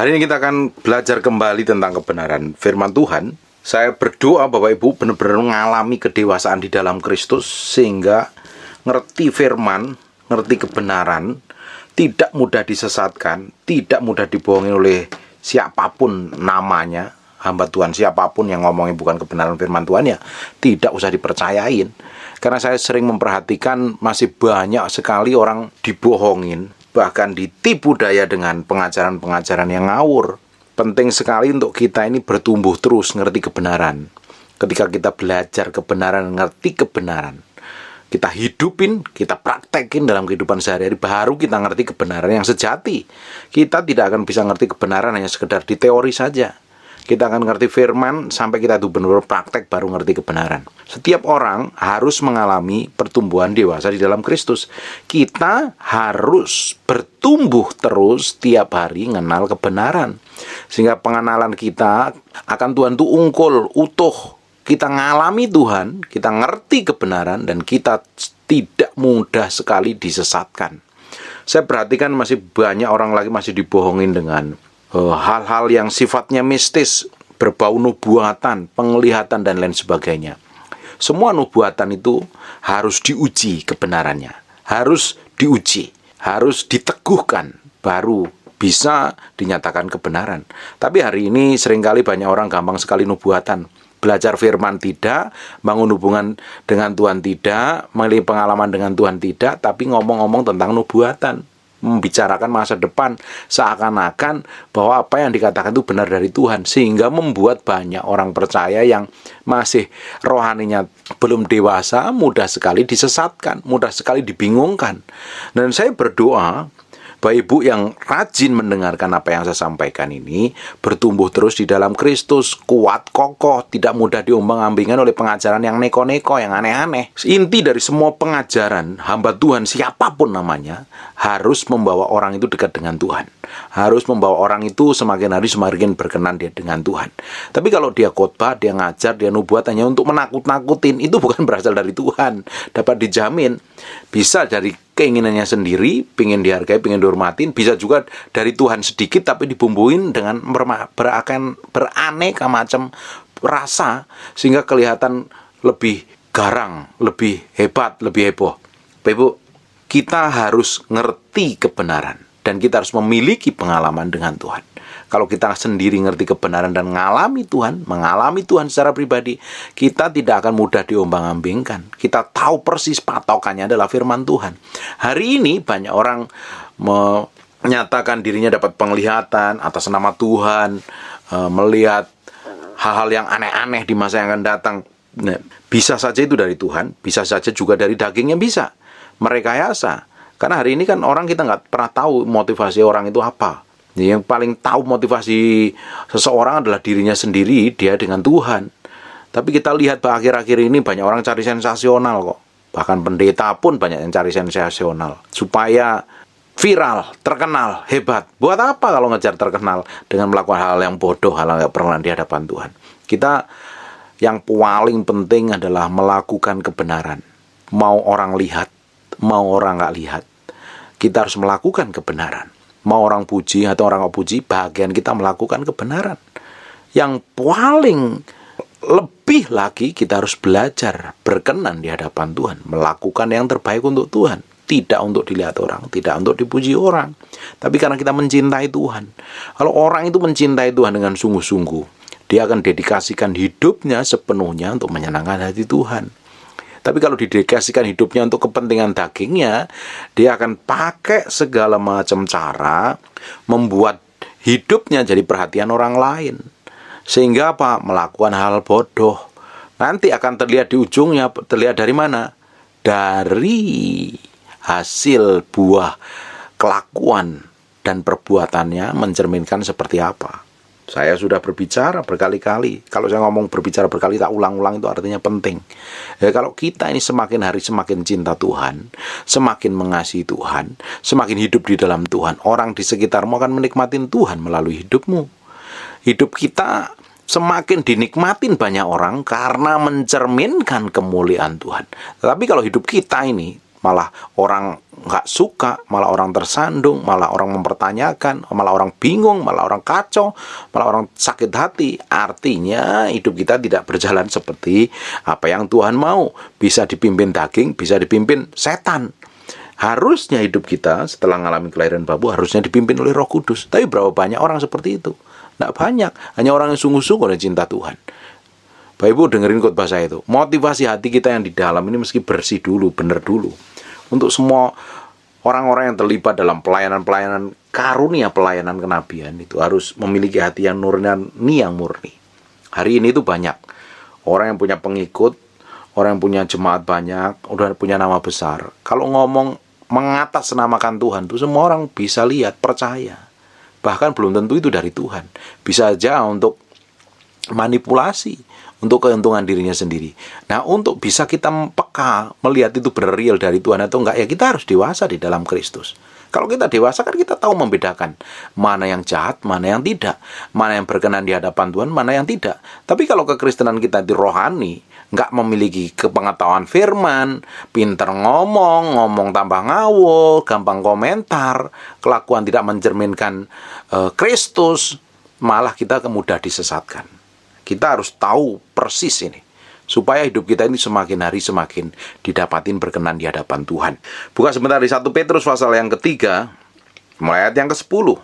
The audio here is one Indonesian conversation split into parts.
Hari ini kita akan belajar kembali tentang kebenaran firman Tuhan. Saya berdoa Bapak Ibu benar-benar mengalami kedewasaan di dalam Kristus, sehingga ngerti firman, ngerti kebenaran, tidak mudah disesatkan, tidak mudah dibohongi oleh siapapun namanya. Hamba Tuhan siapapun yang ngomongin bukan kebenaran firman Tuhan, ya tidak usah dipercayain. Karena saya sering memperhatikan masih banyak sekali orang dibohongin, bahkan ditipu daya dengan pengajaran-pengajaran yang ngawur. Penting sekali untuk kita ini bertumbuh terus ngerti kebenaran. Ketika kita belajar kebenaran, ngerti kebenaran, kita hidupin, kita praktekin dalam kehidupan sehari-hari, baru kita ngerti kebenaran yang sejati. Kita tidak akan bisa ngerti kebenaran hanya sekedar di teori saja. Kita akan ngerti firman sampai kita itu benar-benar praktek baru ngerti kebenaran. Setiap orang harus mengalami pertumbuhan dewasa di dalam Kristus. Kita harus bertumbuh terus tiap hari mengenal kebenaran. Sehingga pengenalan kita akan Tuhan itu ungkul, utuh. Kita ngalami Tuhan, kita ngerti kebenaran, dan kita tidak mudah sekali disesatkan. Saya perhatikan masih banyak orang lagi masih dibohongin dengan hal-hal yang sifatnya mistis, berbau nubuatan, penglihatan, dan lain sebagainya. Semua nubuatan itu harus diuji kebenarannya, harus diuji, harus diteguhkan, baru bisa dinyatakan kebenaran. Tapi hari ini seringkali banyak orang gampang sekali nubuatan. Belajar firman tidak, bangun hubungan dengan Tuhan tidak, memiliki pengalaman dengan Tuhan tidak, tapi ngomong-ngomong tentang nubuatan, membicarakan masa depan seakan-akan bahwa apa yang dikatakan itu benar dari Tuhan, sehingga membuat banyak orang percaya yang masih rohaninya belum dewasa mudah sekali disesatkan, mudah sekali dibingungkan. Dan saya berdoa Bapak Ibu yang rajin mendengarkan apa yang saya sampaikan ini bertumbuh terus di dalam Kristus, kuat, kokoh, tidak mudah diombang-ambingkan oleh pengajaran yang neko-neko, yang aneh-aneh. Inti dari semua pengajaran hamba Tuhan siapapun namanya harus membawa orang itu dekat dengan Tuhan. Harus membawa orang itu semakin hari semakin berkenan dia dengan Tuhan. Tapi kalau dia khotbah, dia ngajar, dia nubuat hanya untuk menakut-nakutin, itu bukan berasal dari Tuhan. Dapat dijamin bisa dari keinginannya sendiri, pengen dihargai, pengen dihormatin, bisa juga dari Tuhan sedikit tapi dibumbuin dengan beraneka macam rasa sehingga kelihatan lebih garang, lebih hebat, lebih heboh. Bapak Ibu, kita harus ngerti kebenaran dan kita harus memiliki pengalaman dengan Tuhan. Kalau kita sendiri ngerti kebenaran dan mengalami Tuhan secara pribadi, kita tidak akan mudah diombang-ambingkan. Kita tahu persis patokannya adalah firman Tuhan. Hari ini banyak orang menyatakan dirinya dapat penglihatan atas nama Tuhan, melihat hal-hal yang aneh-aneh di masa yang akan datang. Nah, bisa saja itu dari Tuhan, bisa saja juga dari dagingnya, bisa merekayasa. Karena hari ini kan orang kita nggak pernah tahu motivasi orang itu apa. Yang paling tahu motivasi seseorang adalah dirinya sendiri, dia dengan Tuhan. Tapi kita lihat akhir-akhir ini banyak orang cari sensasional kok. Bahkan pendeta pun banyak yang cari sensasional supaya viral, terkenal, hebat. Buat apa kalau ngejar terkenal dengan melakukan hal yang bodoh, hal yang gak pernah di hadapan Tuhan. Kita yang paling penting adalah melakukan kebenaran. Mau orang lihat, mau orang gak lihat, kita harus melakukan kebenaran. Mau orang puji atau orang gak puji, bagian kita melakukan kebenaran. Yang paling lebih lagi kita harus belajar berkenan di hadapan Tuhan, melakukan yang terbaik untuk Tuhan, tidak untuk dilihat orang, tidak untuk dipuji orang, tapi karena kita mencintai Tuhan. Kalau orang itu mencintai Tuhan dengan sungguh-sungguh, dia akan dedikasikan hidupnya sepenuhnya untuk menyenangkan hati Tuhan. Tapi kalau didedikasikan hidupnya untuk kepentingan dagingnya, dia akan pakai segala macam cara membuat hidupnya jadi perhatian orang lain. Sehingga apa? Melakukan hal bodoh. Nanti akan terlihat di ujungnya, terlihat dari mana? Dari hasil buah kelakuan dan perbuatannya mencerminkan seperti apa. Saya sudah berbicara berkali-kali. Kalau saya ngomong berbicara berkali, tak ulang-ulang, itu artinya penting. Ya, kalau kita ini semakin hari semakin cinta Tuhan, semakin mengasihi Tuhan, semakin hidup di dalam Tuhan, orang di sekitarmu akan menikmati Tuhan melalui hidupmu. Hidup kita semakin dinikmatin banyak orang karena mencerminkan kemuliaan Tuhan. Tetapi kalau hidup kita ini malah orang nggak suka, malah orang tersandung, malah orang mempertanyakan, malah orang bingung, malah orang kacau, malah orang sakit hati. Artinya hidup kita tidak berjalan seperti apa yang Tuhan mau. Bisa dipimpin daging, bisa dipimpin setan. Harusnya hidup kita setelah mengalami kelahiran baru harusnya dipimpin oleh Roh Kudus. Tapi berapa banyak orang seperti itu? Tidak banyak. Hanya orang yang sungguh-sungguh dan cinta Tuhan. Bapak Ibu dengerin khotbah saya itu. Motivasi hati kita yang di dalam ini mesti bersih dulu, benar dulu. Untuk semua orang-orang yang terlibat dalam pelayanan-pelayanan karunia pelayanan kenabian itu harus memiliki hati yang nurani, yang murni. Hari ini itu banyak orang yang punya pengikut, orang yang punya jemaat banyak, udah punya nama besar. Kalau ngomong mengatasnamakan Tuhan itu semua orang bisa lihat, percaya. Bahkan belum tentu itu dari Tuhan. Bisa aja untuk manipulasi, untuk keuntungan dirinya sendiri. Nah, untuk bisa kita peka melihat itu benar real dari Tuhan atau enggak, ya kita harus dewasa di dalam Kristus. Kalau kita dewasa kan kita tahu membedakan mana yang jahat, mana yang tidak, mana yang berkenan di hadapan Tuhan, mana yang tidak. Tapi kalau kekristenan kita di rohani, nggak memiliki kepengetahuan firman, pinter ngomong tambah ngawur, gampang komentar, kelakuan tidak mencerminkan Kristus, malah kita mudah disesatkan. Kita harus tahu persis ini, supaya hidup kita ini semakin hari semakin didapatin berkenan di hadapan Tuhan. Buka sebentar di 1 Petrus pasal yang ketiga, mulai ayat yang ke-10.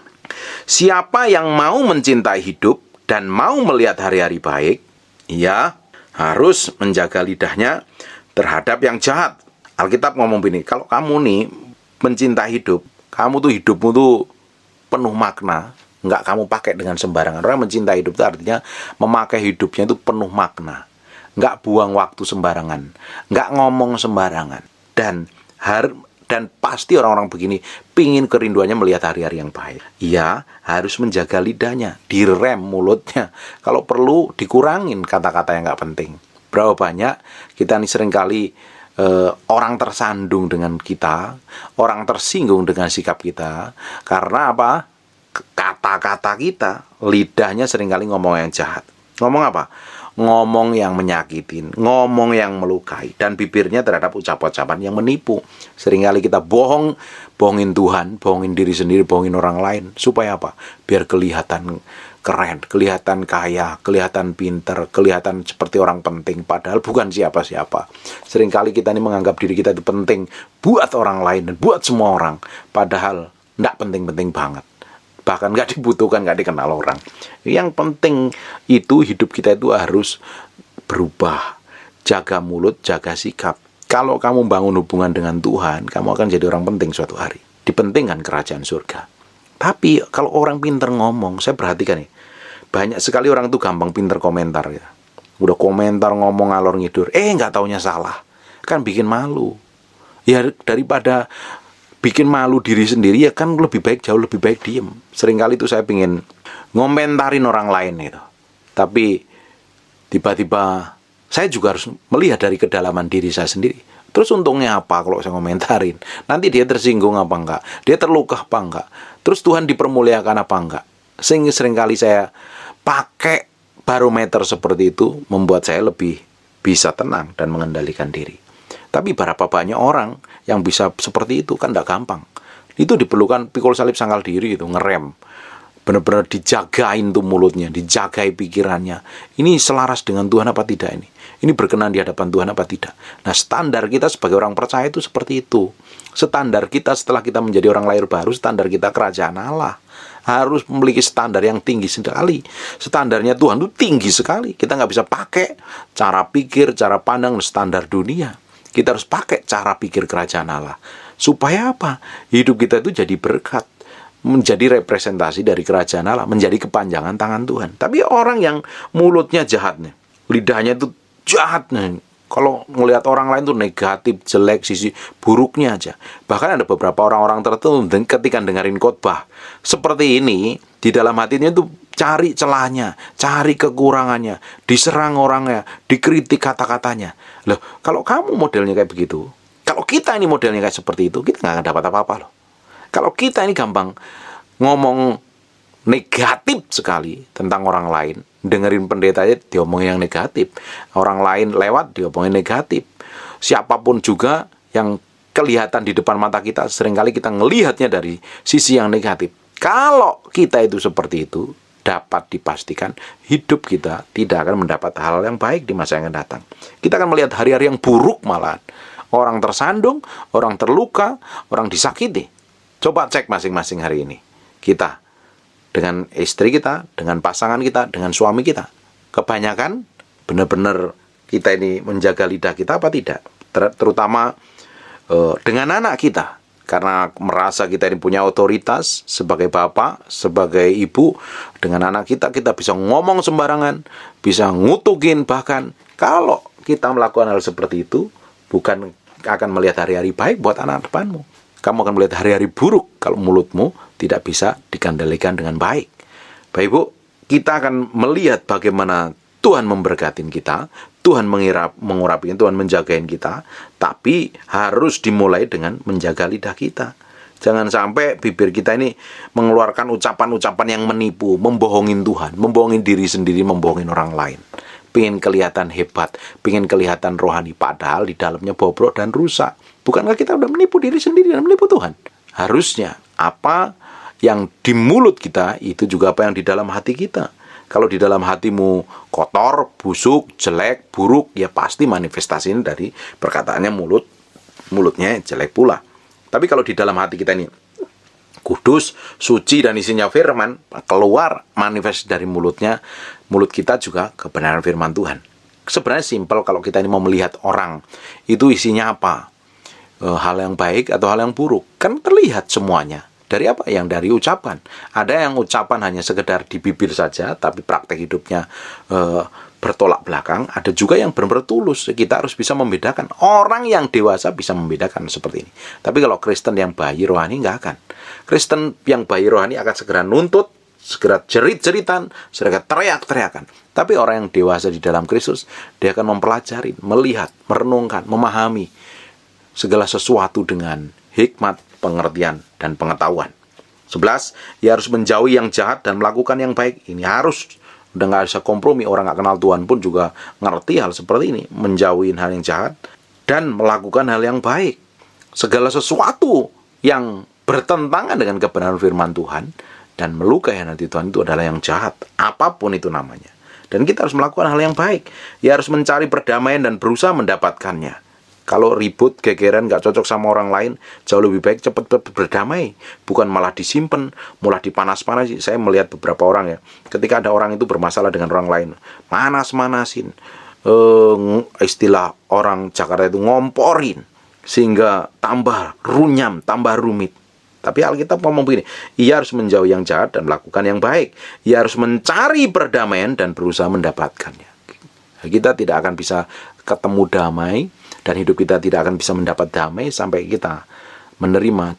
Siapa yang mau mencintai hidup dan mau melihat hari-hari baik, ia harus menjaga lidahnya terhadap yang jahat. Alkitab ngomong begini, kalau kamu nih mencintai hidup, kamu tuh hidupmu tuh penuh makna, nggak kamu pakai dengan sembarangan. Orang mencintai hidup itu artinya memakai hidupnya itu penuh makna, nggak buang waktu sembarangan, nggak ngomong sembarangan, dan pasti orang-orang begini pingin kerinduannya melihat hari-hari yang baik. Ia harus menjaga lidahnya, direm mulutnya, kalau perlu dikurangin kata-kata yang nggak penting. Berapa banyak kita nih seringkali orang tersandung dengan kita, orang tersinggung dengan sikap kita, karena apa? Kata-kata kita, lidahnya seringkali ngomong yang jahat. Ngomong apa? Ngomong yang menyakitin, ngomong yang melukai, dan bibirnya terhadap ucapan-ucapan yang menipu. Seringkali kita bohongin Tuhan, bohongin diri sendiri, bohongin orang lain. Supaya apa? Biar kelihatan keren, kelihatan kaya, kelihatan pinter, kelihatan seperti orang penting, padahal bukan siapa-siapa. Seringkali kita ini menganggap diri kita itu penting buat orang lain dan buat semua orang, padahal tidak penting-penting banget. Bahkan nggak dibutuhkan, nggak dikenal orang. Yang penting itu hidup kita itu harus berubah. Jaga mulut, jaga sikap. Kalau kamu bangun hubungan dengan Tuhan, kamu akan jadi orang penting suatu hari. Dipentingkan kerajaan surga. Tapi kalau orang pinter ngomong, saya perhatikan nih, banyak sekali orang tuh gampang pinter komentar ya. Udah komentar ngomong ngalor ngidur, nggak taunya salah. Kan bikin malu. Ya daripada bikin malu diri sendiri, ya kan lebih baik, jauh lebih baik diem. Seringkali itu saya pingin ngomentarin orang lain itu, tapi tiba-tiba saya juga harus melihat dari kedalaman diri saya sendiri. Terus untungnya apa kalau saya ngomentarin? Nanti dia tersinggung apa enggak? Dia terluka apa enggak? Terus Tuhan dipermuliakan apa enggak? Sehingga seringkali saya pakai barometer seperti itu, membuat saya lebih bisa tenang dan mengendalikan diri. Tapi berapa banyak orang yang bisa seperti itu, kan tidak gampang. Itu diperlukan pikul salib sangkal diri itu, ngerem. Benar-benar dijagain tuh mulutnya, dijagai pikirannya. Ini selaras dengan Tuhan apa tidak ini? Ini berkenan di hadapan Tuhan apa tidak? Nah, standar kita sebagai orang percaya itu seperti itu. Standar kita setelah kita menjadi orang lahir baru, standar kita kerajaan Allah. Harus memiliki standar yang tinggi sekali. Standarnya Tuhan itu tinggi sekali. Kita nggak bisa pakai cara pikir, cara pandang, standar dunia. Kita harus pakai cara pikir kerajaan Allah. Supaya apa? Hidup kita itu jadi berkat. Menjadi representasi dari kerajaan Allah. Menjadi kepanjangan tangan Tuhan. Tapi orang yang mulutnya jahat nih, lidahnya itu jahat nih, kalau melihat orang lain tuh negatif, jelek, sisi buruknya aja. Bahkan ada beberapa orang-orang tertentu ketika dengerin khotbah seperti ini, di dalam hatinya tuh cari celahnya, cari kekurangannya, diserang orangnya, dikritik kata-katanya. Loh, kalau kamu modelnya kayak begitu, kalau kita ini modelnya kayak seperti itu, kita nggak akan dapat apa-apa loh. Kalau kita ini gampang ngomong negatif sekali tentang orang lain, dengerin pendeta aja diomongin yang negatif, orang lain lewat diomongin negatif. Siapapun juga yang kelihatan di depan mata kita, seringkali kita ngelihatnya dari sisi yang negatif. Kalau kita itu seperti itu, dapat dipastikan hidup kita tidak akan mendapat hal yang baik di masa yang akan datang. Kita akan melihat hari-hari yang buruk malahan. Orang tersandung, orang terluka, orang disakiti. Coba cek masing-masing hari ini. Kita, dengan istri kita, dengan pasangan kita, dengan suami kita. Kebanyakan benar-benar kita ini menjaga lidah kita apa tidak? Terutama dengan anak kita. Karena merasa kita ini punya otoritas sebagai bapak, sebagai ibu. Dengan anak kita, kita bisa ngomong sembarangan, bisa ngutukin bahkan. Kalau kita melakukan hal seperti itu, bukan akan melihat hari-hari baik buat anak depanmu. Kamu akan melihat hari-hari buruk kalau mulutmu tidak bisa dikendalikan dengan baik. Baik Ibu, kita akan melihat bagaimana Tuhan memberkatin kita, Tuhan mengurapi, Tuhan menjagain kita, tapi harus dimulai dengan menjaga lidah kita. Jangan sampai bibir kita ini mengeluarkan ucapan-ucapan yang menipu, membohongin Tuhan, membohongin diri sendiri, membohongin orang lain. Pengen kelihatan hebat, pengen kelihatan rohani, padahal di dalamnya bobrok dan rusak. Bukankah kita udah menipu diri sendiri dan menipu Tuhan? Harusnya apa yang di mulut kita, itu juga apa yang di dalam hati kita. Kalau di dalam hatimu kotor, busuk, jelek, buruk, ya pasti manifestasinya dari perkataannya mulutnya jelek pula. Tapi kalau di dalam hati kita ini kudus, suci dan isinya firman, keluar manifest dari mulut kita juga kebenaran firman Tuhan. Sebenarnya simpel kalau kita ini mau melihat orang, itu isinya apa? Hal yang baik atau hal yang buruk? Kan terlihat semuanya. Dari apa? Yang dari ucapan. Ada yang ucapan hanya sekedar di bibir saja, tapi praktek hidupnya bertolak belakang. Ada juga yang benar-benar tulus. Kita harus bisa membedakan. Orang yang dewasa bisa membedakan seperti ini. Tapi kalau Kristen yang bayi rohani, nggak akan. Kristen yang bayi rohani akan segera nuntut, segera jerit-jeritan, segera teriak-teriakan. Tapi orang yang dewasa di dalam Kristus, dia akan mempelajari, melihat, merenungkan, memahami segala sesuatu dengan hikmat, pengertian, dan pengetahuan. 11, ia harus menjauhi yang jahat dan melakukan yang baik. Ini harus, udah nggak bisa kompromi. Orang nggak kenal Tuhan pun juga ngerti hal seperti ini. Menjauhi hal yang jahat dan melakukan hal yang baik. Segala sesuatu yang bertentangan dengan kebenaran firman Tuhan dan melukai hati Tuhan itu adalah yang jahat. Apapun itu namanya. Dan kita harus melakukan hal yang baik. Ia harus mencari perdamaian dan berusaha mendapatkannya. Kalau ribut, gegeran, gak cocok sama orang lain, jauh lebih baik cepat berdamai. Bukan malah disimpan, malah dipanas-panasin. Saya melihat beberapa orang ya, ketika ada orang itu bermasalah dengan orang lain, manas-manasin. Istilah orang Jakarta itu ngomporin. Sehingga tambah runyam, tambah rumit. Tapi Alkitab ngomong begini, ia harus menjauhi yang jahat dan melakukan yang baik. Ia harus mencari perdamaian dan berusaha mendapatkannya. Kita tidak akan bisa ketemu damai, dan hidup kita tidak akan bisa mendapat damai sampai kita menerima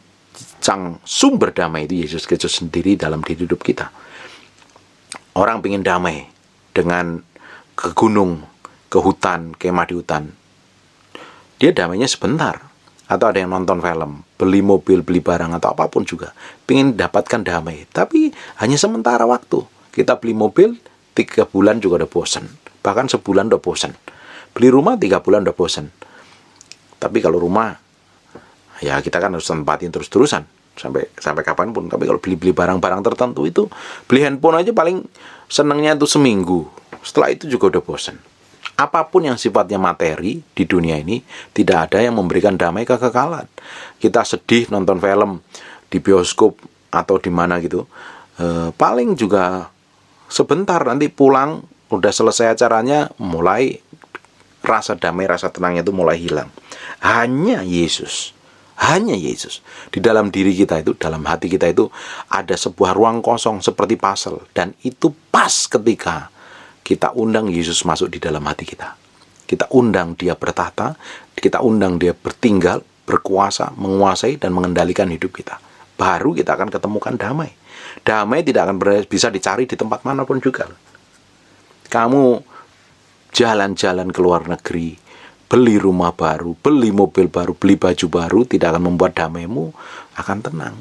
sang sumber damai itu Yesus Kristus sendiri dalam diri hidup kita. Orang ingin damai dengan ke gunung, ke hutan, kemah di hutan. Dia damainya sebentar. Atau ada yang nonton film, beli mobil, beli barang atau apapun juga, ingin dapatkan damai. Tapi hanya sementara waktu. Kita beli mobil 3 bulan juga udah bosan. Bahkan sebulan udah bosan. Beli rumah 3 bulan udah bosan. Tapi kalau rumah, ya kita kan harus tempatin terus-terusan sampai kapanpun. Tapi kalau beli barang-barang tertentu itu, beli handphone aja paling senangnya itu seminggu. Setelah itu juga udah bosan. Apapun yang sifatnya materi di dunia ini, tidak ada yang memberikan damai kekekalan. Kita sedih nonton film di bioskop atau di mana gitu, paling juga sebentar, nanti pulang udah selesai acaranya, mulai rasa damai, rasa tenangnya itu mulai hilang. Hanya Yesus di dalam diri kita itu, dalam hati kita itu ada sebuah ruang kosong seperti puzzle, dan itu pas ketika kita undang Yesus masuk di dalam hati kita. Kita undang dia bertahta, kita undang dia bertinggal, berkuasa, menguasai dan mengendalikan hidup kita. Baru kita akan ketemukan damai. Damai tidak akan bisa dicari di tempat manapun juga. Kamu jalan-jalan ke luar negeri, beli rumah baru, beli mobil baru, beli baju baru, tidak akan membuat damaimu akan tenang.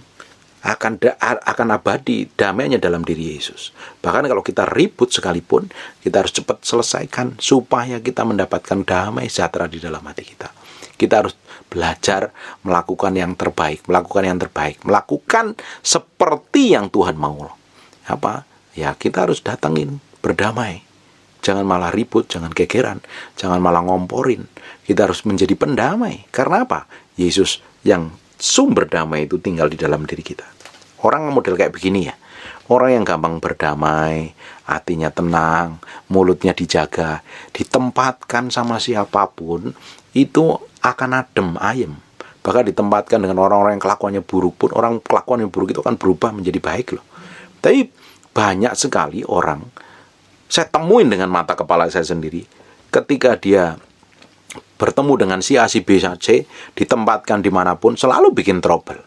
Akan abadi damainya dalam diri Yesus. Bahkan kalau kita ribut sekalipun, kita harus cepat selesaikan supaya kita mendapatkan damai sejahtera di dalam hati kita. Kita harus belajar melakukan yang terbaik, melakukan seperti yang Tuhan mau. Apa? Ya, kita harus datengin, berdamai. Jangan malah ribut, jangan gegeran, jangan malah ngomporin. Kita harus menjadi pendamai. Karena apa? Yesus yang sumber damai itu tinggal di dalam diri kita. Orang model kayak begini ya. Orang yang gampang berdamai, hatinya tenang, mulutnya dijaga, ditempatkan sama siapapun, itu akan adem, ayem. Bahkan ditempatkan dengan orang-orang yang kelakuannya buruk pun, orang kelakuan yang buruk itu akan berubah menjadi baik loh. Tapi banyak sekali orang, saya temuin dengan mata kepala saya sendiri, ketika dia bertemu dengan si A, si B, si C, ditempatkan dimanapun, selalu bikin trouble.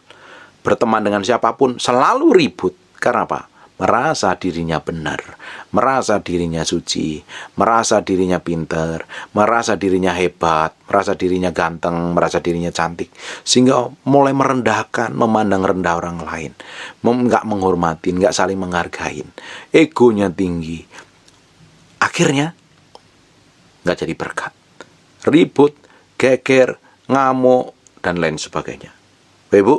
Berteman dengan siapapun, selalu ribut. Karena apa? Merasa dirinya benar, merasa dirinya suci, merasa dirinya pinter, merasa dirinya hebat, merasa dirinya ganteng, merasa dirinya cantik. Sehingga mulai merendahkan, memandang rendah orang lain, nggak menghormatin, nggak saling menghargain. Egonya tinggi. Akhirnya nggak jadi berkat. Ribut, geger, ngamuk, dan lain sebagainya. Bapak Ibu,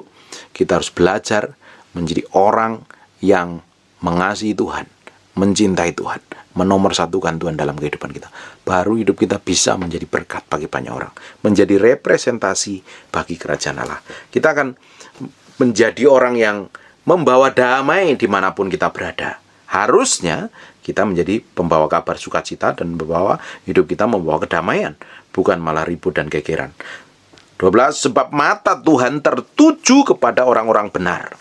kita harus belajar menjadi orang yang mengasihi Tuhan, mencintai Tuhan, menomorsatukan Tuhan dalam kehidupan kita. Baru hidup kita bisa menjadi berkat bagi banyak orang, menjadi representasi bagi kerajaan Allah. Kita akan menjadi orang yang membawa damai dimanapun kita berada. Harusnya kita menjadi pembawa kabar sukacita dan membawa hidup kita membawa kedamaian, bukan malah ribut dan gegeran. 12. Sebab mata Tuhan tertuju kepada orang-orang benar.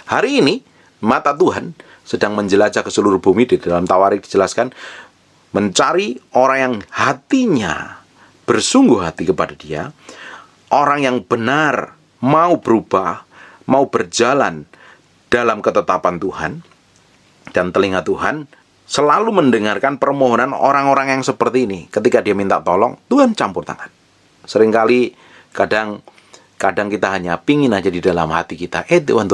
Hari ini mata Tuhan sedang menjelajah ke seluruh bumi. Di dalam Tawarik dijelaskan, mencari orang yang hatinya bersungguh hati kepada Dia, orang yang benar, mau berubah, mau berjalan dalam ketetapan Tuhan, dan telinga Tuhan selalu mendengarkan permohonan orang-orang yang seperti ini. Ketika dia minta tolong, Tuhan campur tangan. Seringkali kadang kita hanya pingin aja di dalam hati kita, Tuhan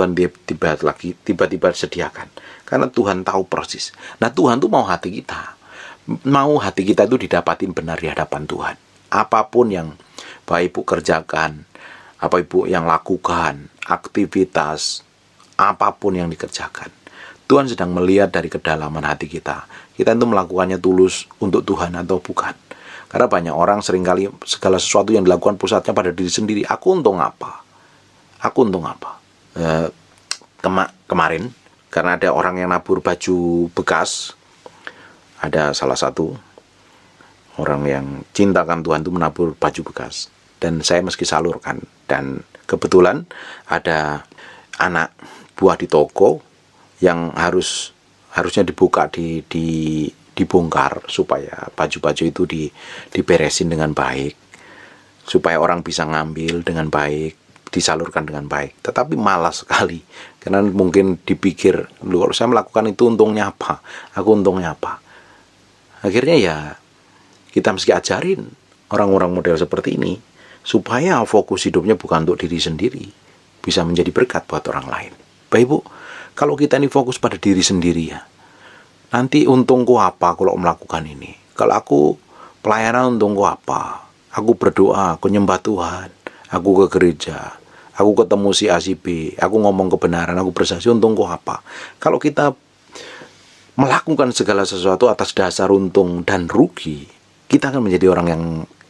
tiba-tiba sediakan. Karena Tuhan tahu persis. Nah, Tuhan tuh mau hati kita. Mau hati kita itu didapatin benar di hadapan Tuhan. Apapun yang Bapak Ibu kerjakan, apa Ibu yang lakukan, aktivitas, apapun yang dikerjakan, Tuhan sedang melihat dari kedalaman hati kita. Kita itu melakukannya tulus untuk Tuhan atau bukan. Karena banyak orang seringkali segala sesuatu yang dilakukan pusatnya pada diri sendiri. Aku untung apa? Kemarin, karena ada orang yang nabur baju bekas, ada salah satu orang yang cintakan Tuhan itu menabur baju bekas. Dan saya meski salurkan. Dan kebetulan ada anak buah di toko yang harusnya dibuka, dibongkar supaya baju-baju itu diberesin dengan baik, supaya orang bisa ngambil dengan baik, disalurkan dengan baik. Tetapi malas sekali, karena mungkin dipikir, kalau saya melakukan itu untungnya apa? Aku untungnya apa? Akhirnya ya kita mesti ajarin orang-orang model seperti ini supaya fokus hidupnya bukan untuk diri sendiri, bisa menjadi berkat buat orang lain. Bapak Ibu, kalau kita ini fokus pada diri sendiri ya, nanti untungku apa kalau melakukan ini? Kalau aku pelayanan untungku apa? Aku berdoa, aku nyembah Tuhan, aku ke gereja, aku ketemu si A si B, aku ngomong kebenaran, aku bersaksi, untungku apa? Kalau kita melakukan segala sesuatu atas dasar untung dan rugi, kita akan menjadi orang yang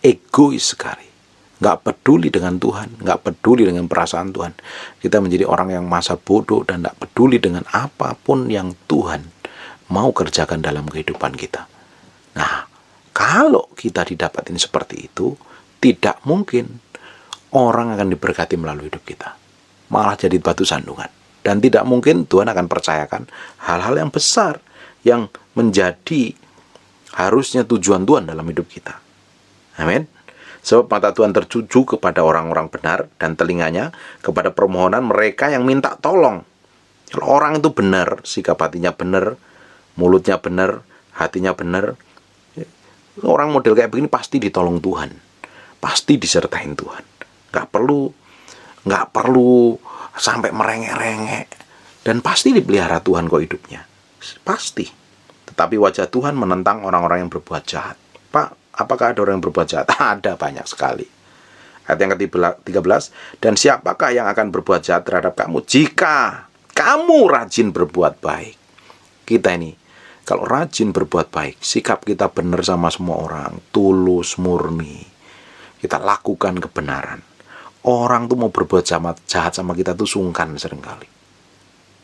egois sekali. Nggak peduli dengan Tuhan, nggak peduli dengan perasaan Tuhan. Kita menjadi orang yang masa bodoh dan nggak peduli dengan apapun yang Tuhan mau kerjakan dalam kehidupan kita. Nah, kalau kita didapatin seperti itu, tidak mungkin orang akan diberkati melalui hidup kita. Malah jadi batu sandungan. Dan tidak mungkin Tuhan akan percayakan hal-hal yang besar yang menjadi harusnya tujuan Tuhan dalam hidup kita. Amin. Sebab mata Tuhan tertuju kepada orang-orang benar dan telinganya kepada permohonan mereka yang minta tolong. Kalau orang itu benar, sikap hatinya benar, mulutnya benar, hatinya benar, orang model kayak begini pasti ditolong Tuhan, pasti disertain Tuhan. Nggak perlu sampai merengek-rengek, dan pasti dipelihara Tuhan kok hidupnya, pasti. Tetapi wajah Tuhan menentang orang-orang yang berbuat jahat. Pak, apakah ada orang yang berbuat jahat? Ada, banyak sekali. Ayat yang ke-13, dan siapakah yang akan berbuat jahat terhadap kamu jika kamu rajin berbuat baik? Kita ini, kalau rajin berbuat baik, sikap kita benar sama semua orang, tulus, murni, kita lakukan kebenaran. Orang tuh mau berbuat jahat sama kita tuh sungkan seringkali.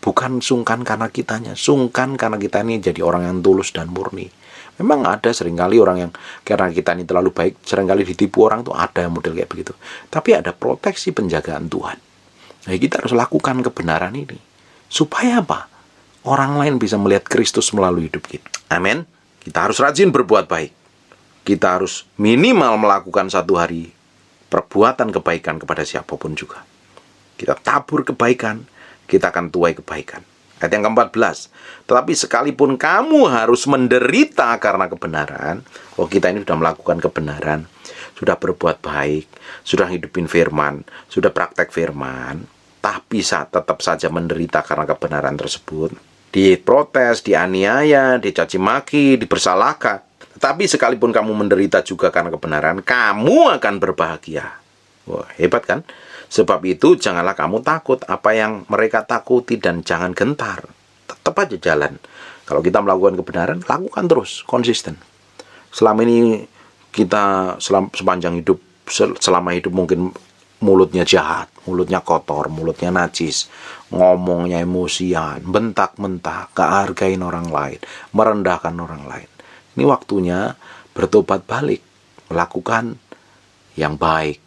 Bukan sungkan karena kitanya, sungkan karena kita ini jadi orang yang tulus dan murni. Memang ada seringkali orang yang karena kita ini terlalu baik, seringkali ditipu orang tuh ada yang model kayak begitu. Tapi ada proteksi penjagaan Tuhan. Nah, kita harus lakukan kebenaran ini. Supaya apa? Orang lain bisa melihat Kristus melalui hidup kita. Amin. Kita harus rajin berbuat baik. Kita harus minimal melakukan satu hari perbuatan kebaikan kepada siapapun juga. Kita tabur kebaikan, kita akan tuai kebaikan. Ayat yang ke-14, tetapi sekalipun kamu harus menderita karena kebenaran. Kita ini sudah melakukan kebenaran, sudah berbuat baik, sudah hidupin firman, sudah praktek firman, tapi tetap saja menderita karena kebenaran tersebut. Diprotes, dianiaya, dicaci maki, dipersalahkan. Tetapi sekalipun kamu menderita juga karena kebenaran, kamu akan berbahagia. Wah, hebat kan? Sebab itu janganlah kamu takut apa yang mereka takuti dan jangan gentar. Tetap aja jalan. Kalau kita melakukan kebenaran, lakukan terus, konsisten. Selama ini kita sepanjang hidup, selama hidup mungkin mulutnya jahat, mulutnya kotor, mulutnya najis, ngomongnya emosian, bentak-bentak, gak hargain orang lain, merendahkan orang lain. Ini waktunya bertobat balik, melakukan yang baik,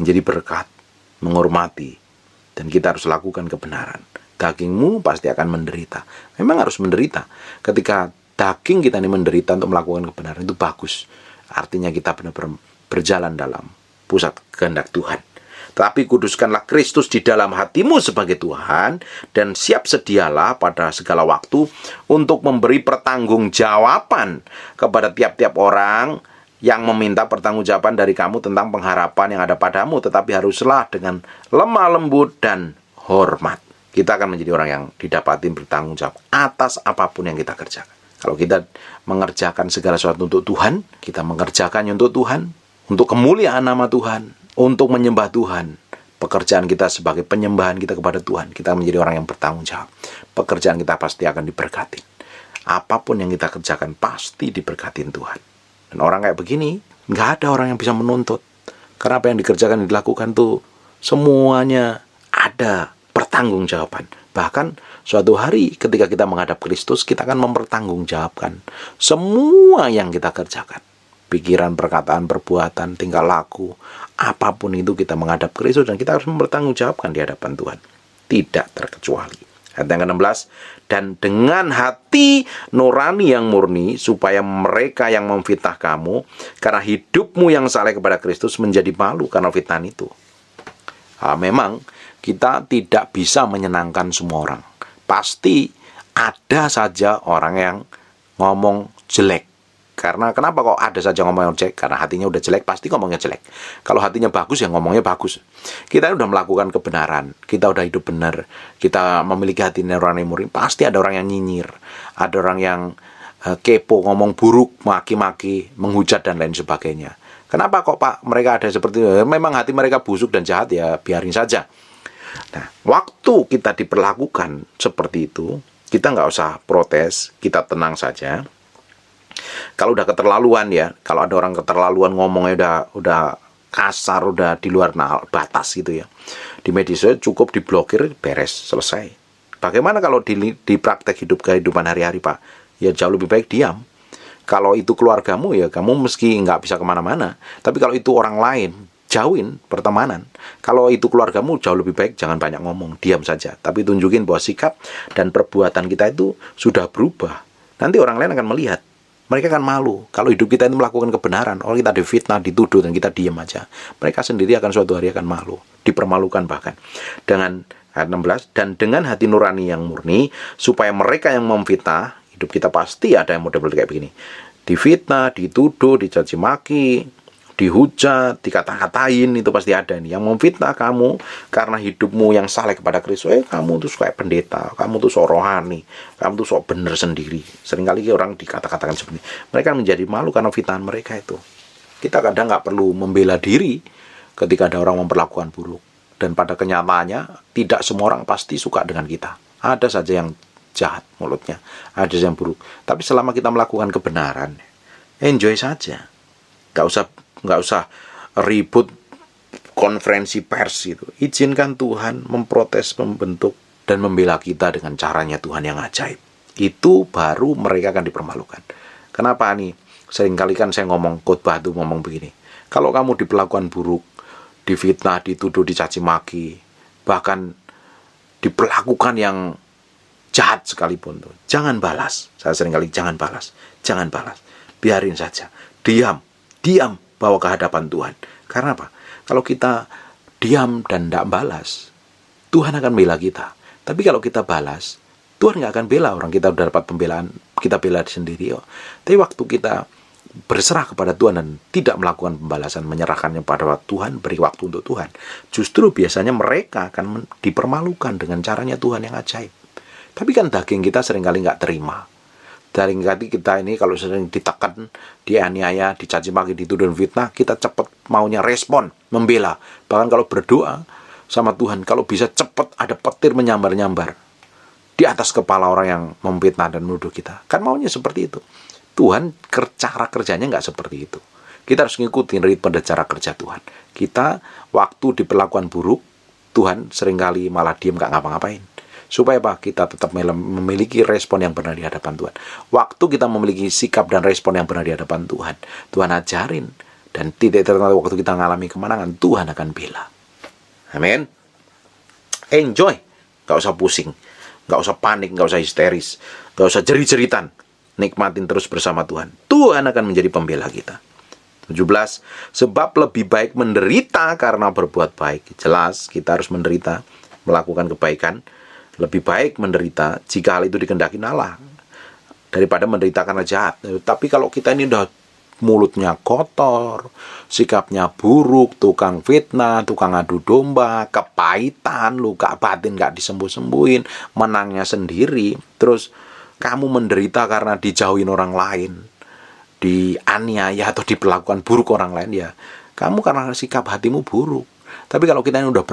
menjadi berkat, menghormati, dan kita harus lakukan kebenaran. Dagingmu pasti akan menderita. Memang harus menderita. Ketika daging kita ini menderita untuk melakukan kebenaran, itu bagus. Artinya kita benar-benar berjalan dalam pusat kehendak Tuhan. Tapi kuduskanlah Kristus di dalam hatimu sebagai Tuhan, dan siap sedialah pada segala waktu untuk memberi pertanggungjawaban kepada tiap-tiap orang yang meminta pertanggungjawaban dari kamu tentang pengharapan yang ada padamu, tetapi haruslah dengan lemah lembut dan hormat. Kita akan menjadi orang yang didapati bertanggung jawab atas apapun yang kita kerjakan. Kalau kita mengerjakan segala sesuatu untuk Tuhan, kita mengerjakannya untuk Tuhan, untuk kemuliaan nama Tuhan, untuk menyembah Tuhan. Pekerjaan kita sebagai penyembahan kita kepada Tuhan, kita menjadi orang yang bertanggung jawab. Pekerjaan kita pasti akan diberkati. Apapun yang kita kerjakan pasti diberkatin Tuhan. Dan orang kayak begini, nggak ada orang yang bisa menuntut. Karena apa yang dikerjakan, dilakukan tuh semuanya ada pertanggungjawaban. Bahkan suatu hari ketika kita menghadap Kristus, kita akan mempertanggungjawabkan semua yang kita kerjakan. Pikiran, perkataan, perbuatan, tingkah laku, apapun itu kita menghadap Kristus dan kita harus mempertanggungjawabkan di hadapan Tuhan. Tidak terkecuali. Ayat yang ke-16, dan dengan hati nurani yang murni, supaya mereka yang memfitnah kamu karena hidupmu yang saleh kepada Kristus menjadi malu karena fitnah itu. Memang kita tidak bisa menyenangkan semua orang. Pasti ada saja orang yang ngomong jelek. Karena kenapa kok ada saja ngomong yang jelek? Karena hatinya udah jelek, pasti ngomongnya jelek. Kalau hatinya bagus, ya ngomongnya bagus. Kita udah melakukan kebenaran, kita udah hidup benar, kita memiliki hati nurani murni, pasti ada orang yang nyinyir, ada orang yang kepo, ngomong buruk, maki-maki, menghujat dan lain sebagainya. Kenapa kok Pak mereka ada seperti itu? Memang hati mereka busuk dan jahat, ya biarin saja. Nah, waktu kita diperlakukan seperti itu, kita nggak usah protes, kita tenang saja. Kalau udah keterlaluan ya, kalau ada orang keterlaluan ngomongnya udah kasar, udah di luar batas gitu ya, di media sosial cukup diblokir, beres, selesai. Bagaimana kalau di praktek kehidupan hari-hari Pak? Ya jauh lebih baik diam. Kalau itu keluargamu ya kamu meski nggak bisa kemana-mana. Tapi kalau itu orang lain, jauhin pertemanan. Kalau itu keluargamu jauh lebih baik jangan banyak ngomong, diam saja. Tapi tunjukin bahwa sikap dan perbuatan kita itu sudah berubah. Nanti orang lain akan melihat. Mereka akan malu. Kalau hidup kita itu melakukan kebenaran, kalau kita difitnah, dituduh, dan kita diam aja, mereka sendiri akan suatu hari akan malu, dipermalukan bahkan. Dengan ayat 16, dan dengan hati nurani yang murni, supaya mereka yang memfitnah, hidup kita pasti ada yang model-model kayak begini. Difitnah, dituduh, dicaci maki, dihujat, dikata-katain, itu pasti ada nih. Yang memfitnah kamu karena hidupmu yang saleh kepada Kristus. Kamu tuh kayak pendeta, kamu tuh sok rohani, kamu tuh sok bener sendiri. Seringkali orang dikata-katakan seperti ini. Mereka menjadi malu karena fitnahan mereka itu. Kita kadang nggak perlu membela diri ketika ada orang memperlakukan buruk. Dan pada kenyataannya, tidak semua orang pasti suka dengan kita. Ada saja yang jahat mulutnya, ada yang buruk. Tapi selama kita melakukan kebenaran, enjoy saja. Nggak usah ribut konferensi pers itu. Izinkan Tuhan memprotes, membentuk, dan membela kita dengan caranya Tuhan yang ajaib. Itu baru mereka akan dipermalukan. Kenapa nih? Seringkali kan saya ngomong, khotbah itu ngomong begini. Kalau kamu diperlakukan buruk, difitnah, dituduh, dicaci maki, bahkan diperlakukan yang jahat sekalipun tuh, jangan balas. Saya seringkali jangan balas. Biarin saja. Diam, bawa ke hadapan Tuhan. Karena apa? Kalau kita diam dan tidak balas, Tuhan akan bela kita. Tapi kalau kita balas, Tuhan nggak akan bela orang. Kita udah dapat pembelaan, kita bela sendiri. Tapi waktu kita berserah kepada Tuhan dan tidak melakukan pembalasan, menyerahkannya pada Tuhan, beri waktu untuk Tuhan, justru biasanya mereka akan dipermalukan dengan caranya Tuhan yang ajaib. Tapi kan daging kita seringkali nggak terima. Seringkali kita ini kalau sering ditekan, dianiaya, dicaci maki, dituduh fitnah, kita cepat maunya respon, membela. Bahkan kalau berdoa sama Tuhan, kalau bisa cepat ada petir menyambar-nyambar di atas kepala orang yang memfitnah dan menuduh kita. Kan maunya seperti itu. Tuhan cara kerjanya nggak seperti itu. Kita harus ngikutin ritme dan cara kerja Tuhan. Kita waktu diperlakukan buruk, Tuhan seringkali malah diam nggak ngapa-ngapain. Supaya apa? Kita tetap memiliki respon yang benar di hadapan Tuhan. Waktu kita memiliki sikap dan respon yang benar di hadapan Tuhan, Tuhan ajarin. Dan titik tertentu waktu kita mengalami kemenangan, Tuhan akan bela. Amin. Enjoy. Nggak usah pusing. Nggak usah panik, nggak usah histeris. Nggak usah jerit-jeritan. Nikmatin terus bersama Tuhan. Tuhan akan menjadi pembela kita. 17. Sebab lebih baik menderita karena berbuat baik. Jelas kita harus menderita, melakukan kebaikan. Lebih baik menderita jika hal itu dikehendaki Allah daripada menderita karena jahat. Tapi kalau kita ini udah mulutnya kotor, sikapnya buruk, tukang fitnah, tukang adu domba, kepahitan, luka batin gak disembuh-sembuhin, menangnya sendiri, terus kamu menderita karena dijauhin orang lain, dianiaya atau diperlakukan buruk orang lain, ya kamu karena sikap hatimu buruk. Tapi kalau kita ini udah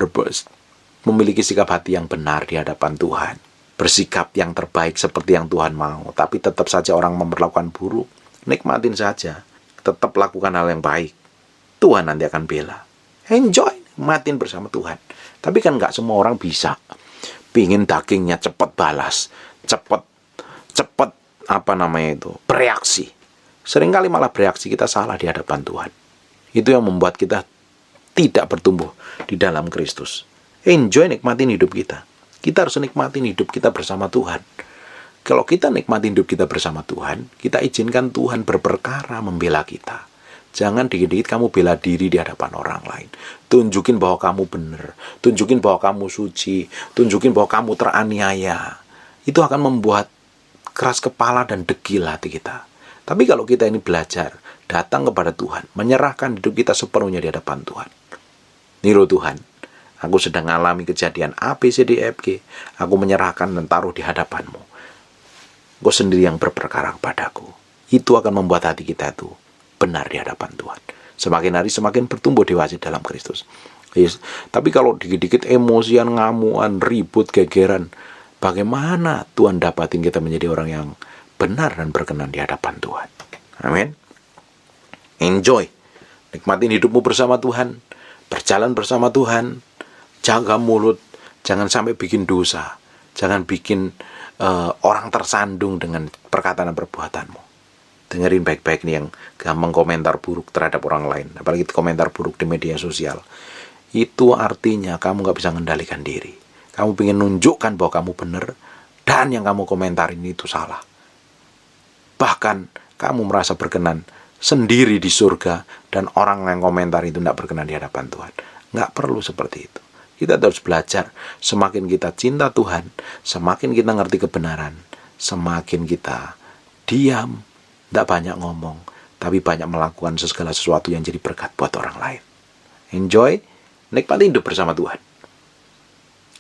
memiliki sikap hati yang benar di hadapan Tuhan, bersikap yang terbaik seperti yang Tuhan mau, tapi tetap saja orang memperlakukan buruk, nikmatin saja, tetap lakukan hal yang baik, Tuhan nanti akan bela. Enjoy, nikmatin bersama Tuhan. Tapi kan nggak semua orang bisa, pingin dagingnya cepat balas, cepat bereaksi. Seringkali malah bereaksi kita salah di hadapan Tuhan. Itu yang membuat kita tidak bertumbuh di dalam Kristus. Enjoy, nikmatin hidup kita. Kita harus nikmatin hidup kita bersama Tuhan. Kalau kita nikmatin hidup kita bersama Tuhan, kita izinkan Tuhan berperkara membela kita. Jangan dikit-dikit kamu bela diri di hadapan orang lain. Tunjukin bahwa kamu benar. Tunjukin bahwa kamu suci. Tunjukin bahwa kamu teraniaya. Itu akan membuat keras kepala dan degil hati kita. Tapi kalau kita ini belajar, datang kepada Tuhan, menyerahkan hidup kita sepenuhnya di hadapan Tuhan. Niru Tuhan. Aku sedang mengalami kejadian A, B, C, D, E, F, G. Aku menyerahkan dan taruh di hadapanmu. Engkau sendiri yang berperkara kepadaku. Itu akan membuat hati kita itu benar di hadapan Tuhan. Semakin hari semakin bertumbuh dewasa dalam Kristus. Yes. Tapi kalau dikit-dikit emosian, ngamuan, ribut, gegeran, bagaimana Tuhan dapatin kita menjadi orang yang benar dan berkenan di hadapan Tuhan? Amin. Enjoy. Nikmatin hidupmu bersama Tuhan. Berjalan bersama Tuhan. Jaga mulut, jangan sampai bikin dosa, jangan bikin orang tersandung dengan perkataan dan perbuatanmu. Dengerin baik-baik nih yang gampang komentar buruk terhadap orang lain, apalagi komentar buruk di media sosial. Itu artinya kamu gak bisa mengendalikan diri. Kamu ingin nunjukkan bahwa kamu benar, dan yang kamu komentarin itu salah. Bahkan kamu merasa berkenan sendiri di surga, dan orang yang komentar itu tidak berkenan di hadapan Tuhan. Gak perlu seperti itu. Kita harus belajar, semakin kita cinta Tuhan, semakin kita ngerti kebenaran, semakin kita diam, tidak banyak ngomong, tapi banyak melakukan segala sesuatu yang jadi berkat buat orang lain. Enjoy, nikmatin hidup bersama Tuhan.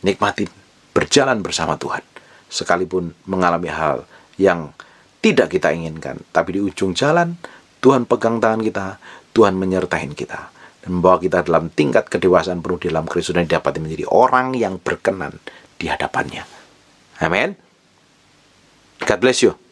Nikmatin berjalan bersama Tuhan. Sekalipun mengalami hal yang tidak kita inginkan, tapi di ujung jalan, Tuhan pegang tangan kita, Tuhan menyertai kita. dan membawa kita dalam tingkat kedewasaan penuh di dalam Kristus dan dapat menjadi orang yang berkenan di hadapannya. Amin. God bless you.